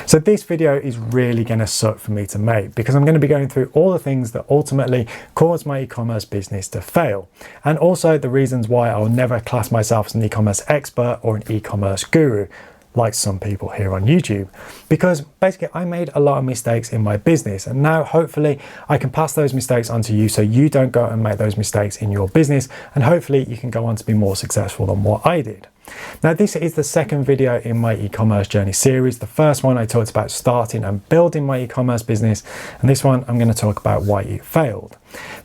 So this video is really going to suck for me to make because I'm going to be going through all the things that ultimately caused my e-commerce business to fail, and also the reasons why I'll never class myself as an e-commerce expert or an e-commerce guru like some people here on YouTube, because basically I made a lot of mistakes in my business, and now hopefully I can pass those mistakes on to you so you don't go and make those mistakes in your business, and hopefully you can go on to be more successful than what I did. Now, this is the second video in my e-commerce journey series. The first one I talked about starting and building my e-commerce business, and this one I'm going to talk about why it failed.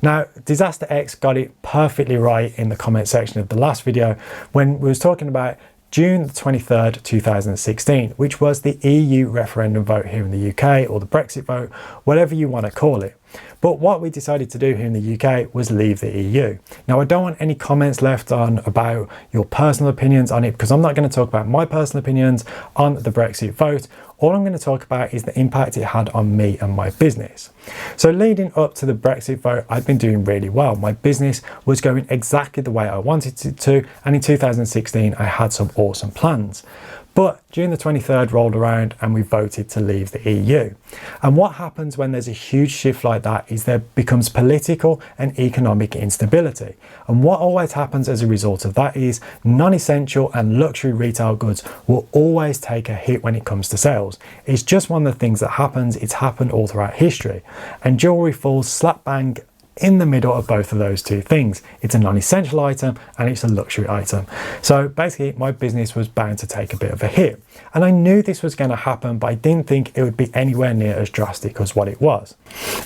Now, Disaster X got it perfectly right in the comment section of the last video when we was talking about June the 23rd, 2016, which was the EU referendum vote here in the UK, or the Brexit vote, whatever you want to call it. But what we decided to do here in the UK was leave the EU. Now, I don't want any comments left on about your personal opinions on it, because I'm not going to talk about my personal opinions on the Brexit vote. All I'm going to talk about is the impact it had on me and my business. So leading up to the Brexit vote, I'd been doing really well. My business was going exactly the way I wanted it to, and in 2016 I had some awesome plans. But June the 23rd rolled around and we voted to leave the EU. And what happens when there's a huge shift like that is there becomes political and economic instability. And what always happens as a result of that is non-essential and luxury retail goods will always take a hit when it comes to sales. It's just one of the things that happens. It's happened all throughout history. And jewelry falls slap bang in the middle of both of those two things. It's a non-essential item and it's a luxury item. So basically my business was bound to take a bit of a hit. And I knew this was going to happen, but I didn't think it would be anywhere near as drastic as what it was.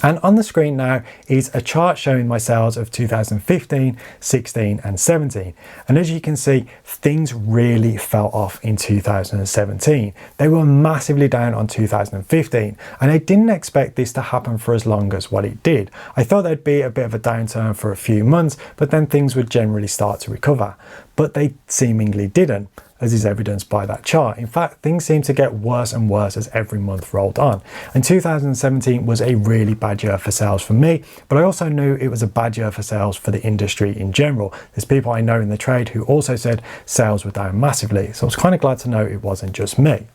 And on the screen now is a chart showing my sales of 2015, 16 and 17. And as you can see, things really fell off in 2017. They were massively down on 2015. And I didn't expect this to happen for as long as what it did. I thought there'd be a bit of a downturn for a few months, but then things would generally start to recover. But they seemingly didn't, as is evidenced by that chart. In fact, things seemed to get worse and worse as every month rolled on. And 2017 was a really bad year for sales for me, but I also knew it was a bad year for sales for the industry in general. There's people I know in the trade who also said sales were down massively. So I was kind of glad to know it wasn't just me.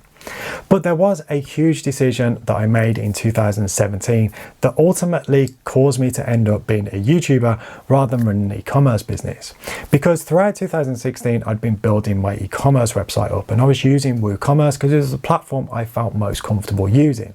But there was a huge decision that I made in 2017 that ultimately caused me to end up being a YouTuber rather than running an e-commerce business. Because throughout 2016, I'd been building my e-commerce website up, and I was using WooCommerce because it was the platform I felt most comfortable using.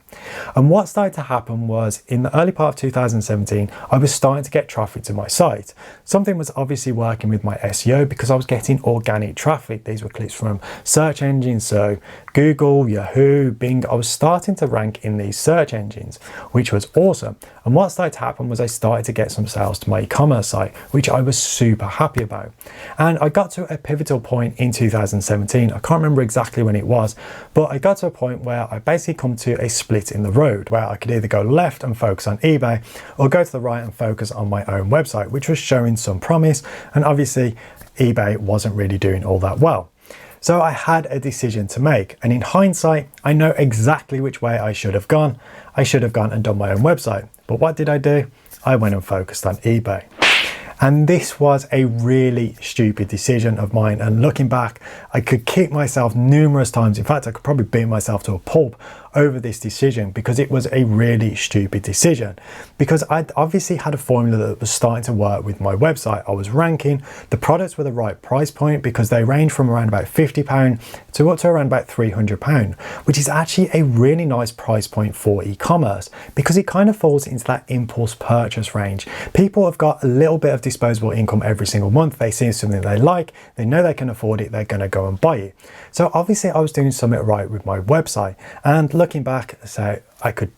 And what started to happen was in the early part of 2017, I was starting to get traffic to my site. Something was obviously working with my SEO because I was getting organic traffic. These were clicks from search engines, so Google, Yahoo, Bing. I was starting to rank in these search engines, which was awesome. And what started to happen was I started to get some sales to my e-commerce site, which I was super happy about. And I got to a pivotal point in 2017. I can't remember exactly when it was, but I got to a point where I basically come to a split in the road where I could either go left and focus on eBay or go to the right and focus on my own website, which was showing some promise. And obviously eBay wasn't really doing all that well. So I had a decision to make, and in hindsight, I know exactly which way I should have gone. I should have gone and done my own website. But what did I do? I went and focused on eBay. And this was a really stupid decision of mine. And looking back, I could kick myself numerous times. In fact, I could probably beat myself to a pulp over this decision because it was a really stupid decision. Because I'd obviously had a formula that was starting to work with my website. I was ranking, the products were the right price point because they range from around about £50 to up to around about £300, which is actually a really nice price point for e-commerce because it kind of falls into that impulse purchase range. People have got a little bit of disposable income every single month. They see something they like, they know they can afford it, they're going to go and buy it. So obviously I was doing something right with my website, and looking back, so I could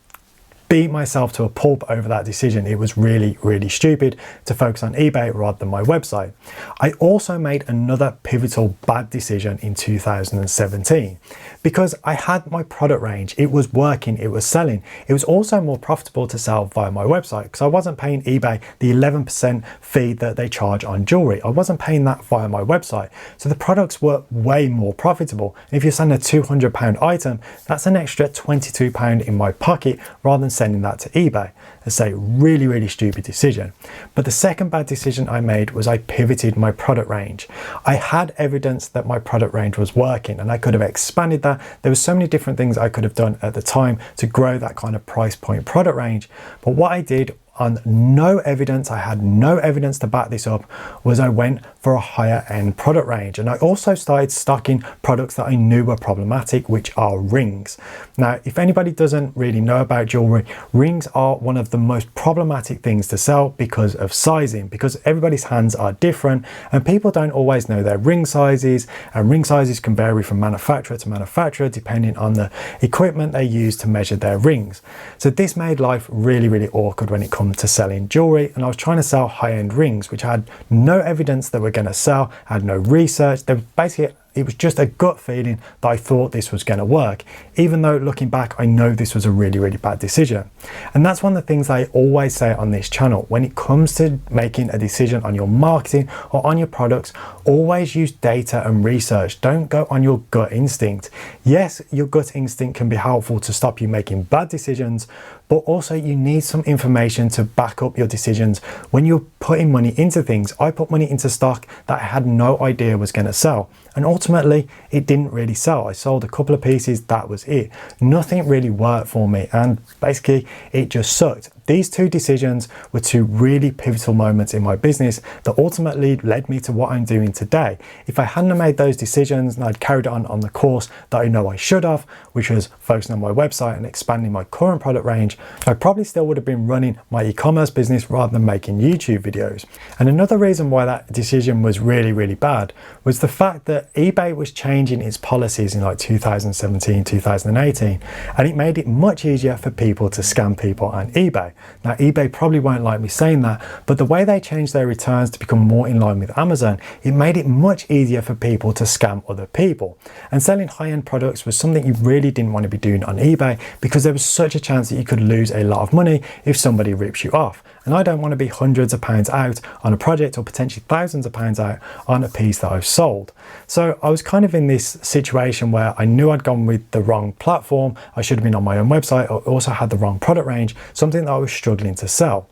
beat myself to a pulp over that decision. It was really, really stupid to focus on eBay rather than my website. I also made another pivotal bad decision in 2017 because I had my product range. It was working, it was selling. It was also more profitable to sell via my website because I wasn't paying eBay the 11% fee that they charge on jewelry. I wasn't paying that via my website. So the products were way more profitable. And if you're selling a £200 item, that's an extra £22 in my pocket rather than sending that to eBay. It's a really, really stupid decision. But the second bad decision I made was I pivoted my product range. I had evidence that my product range was working and I could have expanded that, there were so many different things I could have done at the time to grow that kind of price point product range. But what I did on no evidence, I had no evidence to back this up, was I went for a higher end product range. And I also started stocking products that I knew were problematic, which are rings. Now, if anybody doesn't really know about jewelry, rings are one of the most problematic things to sell because of sizing, because everybody's hands are different and people don't always know their ring sizes, and ring sizes can vary from manufacturer to manufacturer depending on the equipment they use to measure their rings. So this made life really, really awkward when it comes to selling jewelry, and I was trying to sell high-end rings which I had no evidence that were going to sell, I had no research. It was just a gut feeling that I thought this was going to work, even though looking back I know this was a really, really bad decision. And that's one of the things I always say on this channel. When it comes to making a decision on your marketing or on your products, always use data and research. Don't go on your gut instinct. Yes, your gut instinct can be helpful to stop you making bad decisions, but also you need some information to back up your decisions. When you're putting money into things, I put money into stock that I had no idea was going to sell, and ultimately it didn't really sell. I sold a couple of pieces, that was it. Nothing really worked for me, and basically it just sucked. These two decisions were two really pivotal moments in my business that ultimately led me to what I'm doing today. If I hadn't made those decisions and I'd carried on the course that I know I should have, which was focusing on my website and expanding my current product range, I probably still would have been running my e-commerce business rather than making YouTube videos. And another reason why that decision was really, really bad was the fact that eBay was changing its policies in like 2017, 2018, and it made it much easier for people to scam people on eBay. Now, eBay probably won't like me saying that, but the way they changed their returns to become more in line with Amazon, it made it much easier for people to scam other people. And selling high-end products was something you really didn't want to be doing on eBay, because there was such a chance that you could lose a lot of money if somebody rips you off. And I don't want to be hundreds of pounds out on a project, or potentially thousands of pounds out on a piece that I've sold. So I was kind of in this situation where I knew I'd gone with the wrong platform. I should have been on my own website. I also had the wrong product range, something that I was struggling to sell.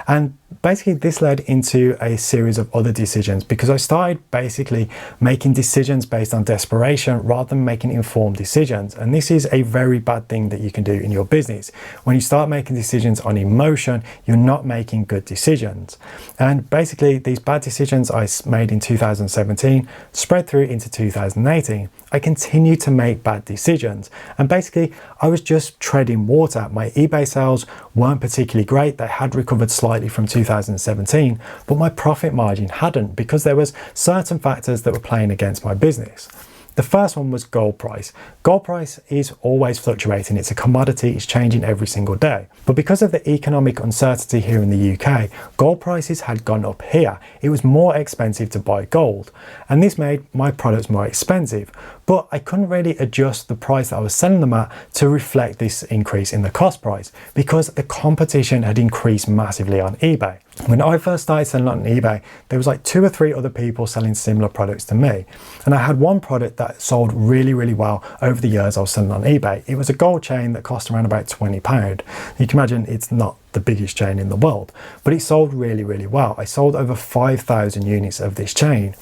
And basically this led into a series of other decisions, because I started basically making decisions based on desperation rather than making informed decisions. And this is a very bad thing that you can do in your business. When you start making decisions on emotion, you're not making good decisions. And basically these bad decisions I made in 2017 spread through into 2018. I continued to make bad decisions, and basically I was just treading water. My eBay sales weren't particularly great. They had recovered slightly from 2017, but my profit margin hadn't, because there was certain factors that were playing against my business. The first one was gold price. Gold price is always fluctuating. It's a commodity, it's changing every single day. But because of the economic uncertainty here in the UK, gold prices had gone up here. It was more expensive to buy gold, and this made my products more expensive. But I couldn't really adjust the price that I was selling them at to reflect this increase in the cost price, because the competition had increased massively on eBay. When I first started selling on eBay, there was like 2 or 3 other people selling similar products to me. And I had one product that sold really, really well over the years I was selling on eBay. It was a gold chain that cost around about £20. You can imagine it's not the biggest chain in the world, but it sold really, really well. I sold over 5,000 units of this chain.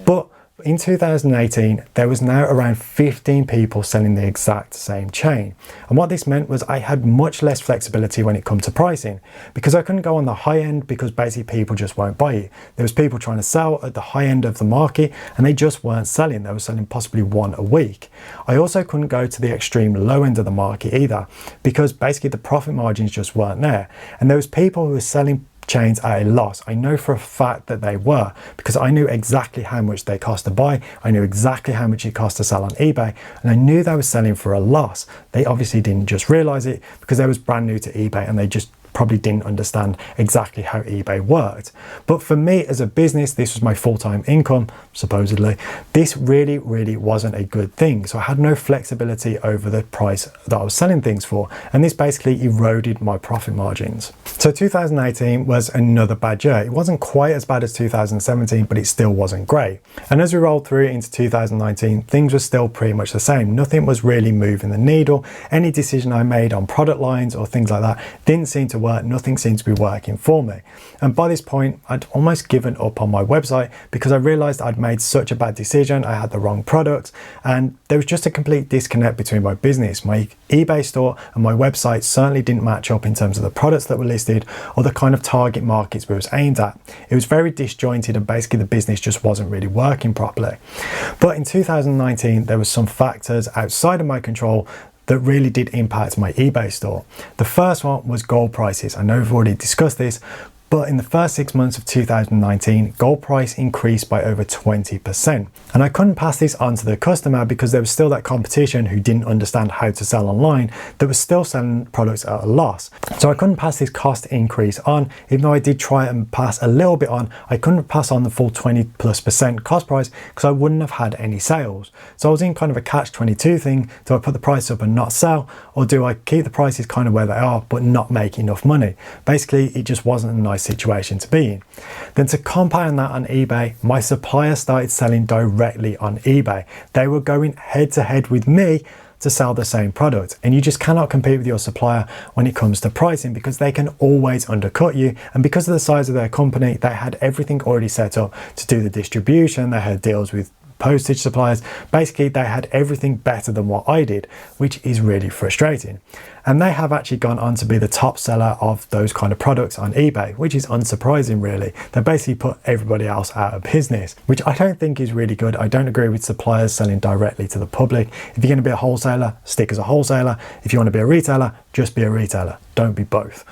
But in 2018, there was now around 15 people selling the exact same chain. And what this meant was I had much less flexibility when it comes to pricing, because I couldn't go on the high end, because basically people just won't buy it. There was people trying to sell at the high end of the market and they just weren't selling. They were selling possibly one a week. I also couldn't go to the extreme low end of the market either, because basically the profit margins just weren't there. And there was people who were selling chains at a loss. I know for a fact that they were, because I knew exactly how much they cost to buy. I knew exactly how much it cost to sell on eBay, and I knew they were selling for a loss. They obviously didn't just realize it, because they was brand new to eBay and they just probably didn't understand exactly how eBay worked. But for me as a business, this was my full-time income, supposedly. This really, really wasn't a good thing. So I had no flexibility over the price that I was selling things for, and this basically eroded my profit margins. So 2018 was another bad year. It wasn't quite as bad as 2017, but it still wasn't great. And as we rolled through into 2019, things were still pretty much the same. Nothing was really moving the needle. Any decision I made on product lines or things like that didn't seem to work, nothing seemed to be working for me. And by this point, I'd almost given up on my website because I realized I'd made such a bad decision. I had the wrong products, and there was just a complete disconnect between my business. My eBay store and my website certainly didn't match up in terms of the products that were listed or the kind of target markets we was aimed at. It was very disjointed, and basically the business just wasn't really working properly. But in 2019, there was some factors outside of my control that really did impact my eBay store. The first one was gold prices. I know we've already discussed this, but in the first 6 months of 2019, gold price increased by over 20%. And I couldn't pass this on to the customer because there was still that competition who didn't understand how to sell online that was still selling products at a loss. So I couldn't pass this cost increase on. Even though I did try and pass a little bit on, I couldn't pass on the full 20+% cost price because I wouldn't have had any sales. So I was in kind of a catch-22 thing. Do I put the price up and not sell? Or do I keep the prices kind of where they are but not make enough money? Basically, it just wasn't a nice situation to be in. Then to compound that on eBay, my supplier started selling directly on eBay. They were going head to head with me to sell the same product, and you just cannot compete with your supplier when it comes to pricing because they can always undercut you. And because of the size of their company, they had everything already set up to do the distribution. They had deals with postage suppliers. Basically, they had everything better than what I did, which is really frustrating. And they have actually gone on to be the top seller of those kind of products on eBay, which is unsurprising really. They basically put everybody else out of business, which I don't think is really good. I don't agree with suppliers selling directly to the public. If you're going to be a wholesaler, stick as a wholesaler. If you want to be a retailer, just be a retailer. Don't be both.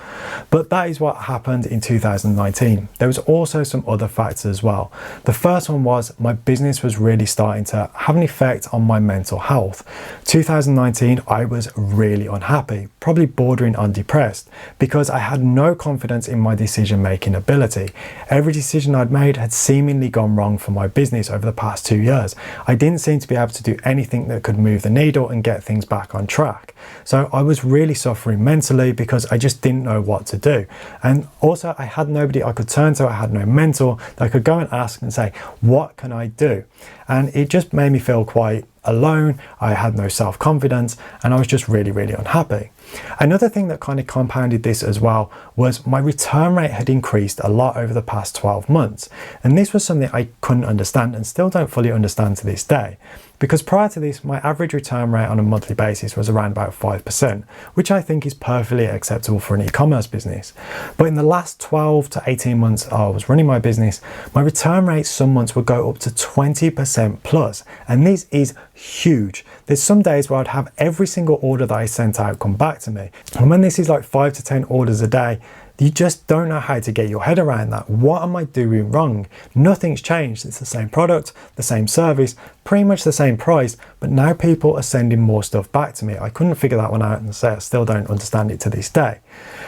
But that is what happened in 2019. There was also some other factors as well. The first one was my business was really starting to have an effect on my mental health. 2019, I was really unhappy, probably bordering on depressed, because I had no confidence in my decision-making ability. Every decision I'd made had seemingly gone wrong for my business over the past 2 years. I didn't seem to be able to do anything that could move the needle and get things back on track. So I was really suffering mentally because I just didn't know what to do. And also I had nobody I could turn to. I had no mentor that I could go and ask and say, what can I do? And it just made me feel quite alone. I had no self-confidence, and I was just really, really unhappy. Another thing that kind of compounded this as well was my return rate had increased a lot over the past 12 months. And this was something I couldn't understand and still don't fully understand to this day. Because prior to this, my average return rate on a monthly basis was around about 5%, which I think is perfectly acceptable for an e-commerce business. But in the last 12 to 18 months I was running my business, my return rate some months would go up to 20% plus. And this is huge. There's some days where I'd have every single order that I sent out come back to me. And when this is like 5 to 10 orders a day, you just don't know how to get your head around that. What am I doing wrong? Nothing's changed. It's the same product, the same service, pretty much the same price, but now people are sending more stuff back to me. I couldn't figure that one out and say I still don't understand it to this day.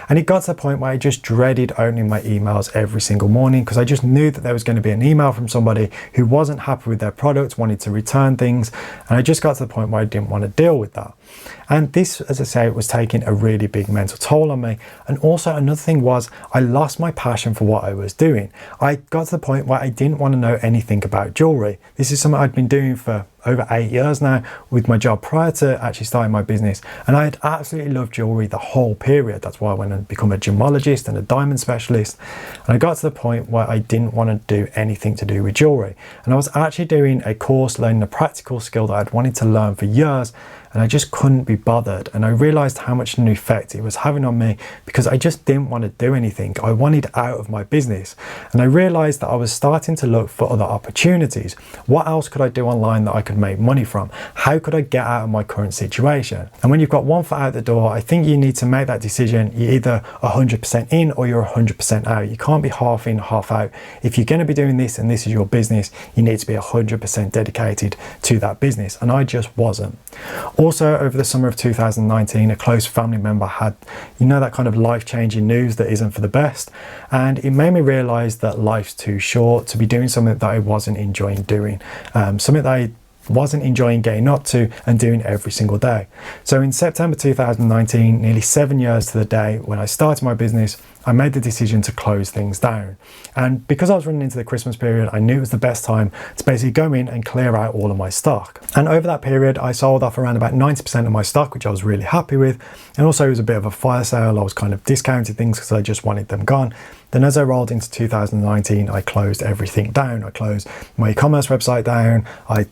And it got to the point where I just dreaded opening my emails every single morning because I just knew that there was going to be an email from somebody who wasn't happy with their product, wanted to return things. And I just got to the point where I didn't want to deal with that. And this, as I say, was taking a really big mental toll on me. And also another thing was I lost my passion for what I was doing. I got to the point where I didn't want to know anything about jewelry. This is something I'd been doing for over 8 years now with my job prior to actually starting my business, and I had absolutely loved jewelry the whole period. That's why I went and become a gemologist and a diamond specialist, and I got to the point where I didn't want to do anything to do with jewelry. And I was actually doing a course learning a practical skill that I'd wanted to learn for years, and I just couldn't be bothered. And I realized how much an effect it was having on me because I just didn't want to do anything. I wanted out of my business, and I realized that I was starting to look for other opportunities. What else could I do online that I could make money from? How could I get out of my current situation? And when you've got one foot out the door, I think you need to make that decision. You're either 100% in or you're 100% out. You can't be half in, half out. If you're going to be doing this and this is your business, you need to be 100% dedicated to that business. And I just wasn't. Also, over the summer of 2019, a close family member had, that kind of life-changing news that isn't for the best. And it made me realize that life's too short to be doing something that I wasn't enjoying doing. Something that I wasn't enjoying getting up to and doing every single day. So in September 2019, nearly 7 years to the day when I started my business, I made the decision to close things down. And because I was running into the Christmas period, I knew it was the best time to basically go in and clear out all of my stock. And over that period, I sold off around about 90% of my stock, which I was really happy with. And also it was a bit of a fire sale. I was kind of discounting things because I just wanted them gone. Then as I rolled into 2019, I closed everything down. I closed my e-commerce website down. I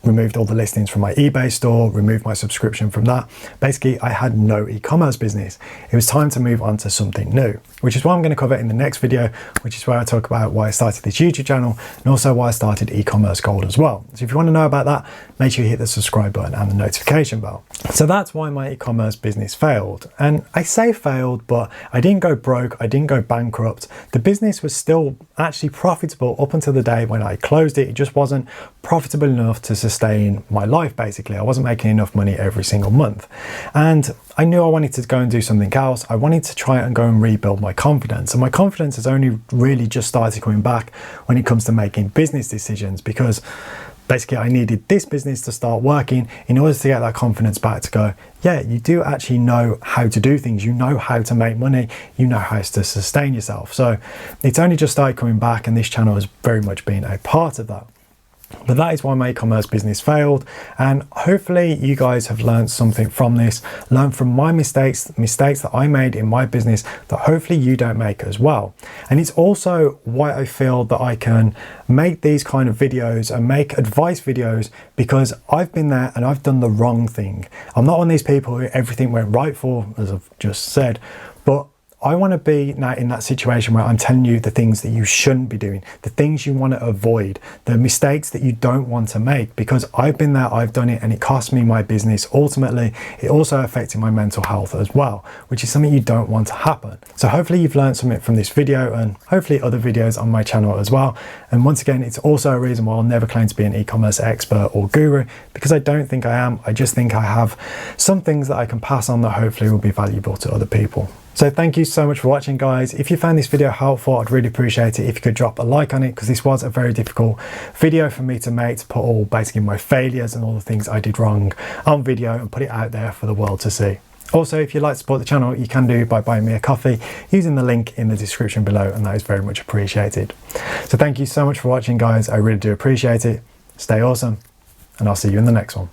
removed all the listings from my eBay store, removed my subscription from that. Basically, I had no e-commerce business. It was time to move on to something new, which is what I'm going to cover in the next video, which is where I talk about why I started this YouTube channel and also why I started Ecommerce Gold as well. So if you want to know about that, make sure you hit the subscribe button and the notification bell. So that's why my e-commerce business failed. And I say failed, but I didn't go broke. I didn't go bankrupt. The business was still actually profitable up until the day when I closed it. It just wasn't profitable enough to sustain my life, basically. I wasn't making enough money every single month. And I knew I wanted to go and do something else. I wanted to try and go and rebuild my confidence. And my confidence has only really just started coming back when it comes to making business decisions, because basically I needed this business to start working in order to get that confidence back to go, yeah, you do actually know how to do things. You know how to make money. You know how to sustain yourself. So it's only just started coming back, and this channel has very much been a part of that. But that is why my e-commerce business failed, and hopefully you guys have learned something from this, learned from my mistakes that I made in my business that hopefully you don't make as well. And it's also why I feel that I can make these kind of videos and make advice videos, because I've been there and I've done the wrong thing. I'm not one of these people who everything went right for, as I've just said, but I want to be now in that situation where I'm telling you the things that you shouldn't be doing, the things you want to avoid, the mistakes that you don't want to make, because I've been there, I've done it, and it cost me my business. Ultimately, it also affected my mental health as well, which is something you don't want to happen. So hopefully you've learned something from this video, and hopefully other videos on my channel as well. And once again, it's also a reason why I'll never claim to be an e-commerce expert or guru, because I don't think I am. I just think I have some things that I can pass on that hopefully will be valuable to other people. So thank you so much for watching, guys. If you found this video helpful, I'd really appreciate it if you could drop a like on it, because this was a very difficult video for me to make, to put all basically my failures and all the things I did wrong on video and put it out there for the world to see. Also, if you'd like to support the channel, you can do by buying me a coffee using the link in the description below, and that is very much appreciated. So thank you so much for watching, guys. I really do appreciate it. Stay awesome, and I'll see you in the next one.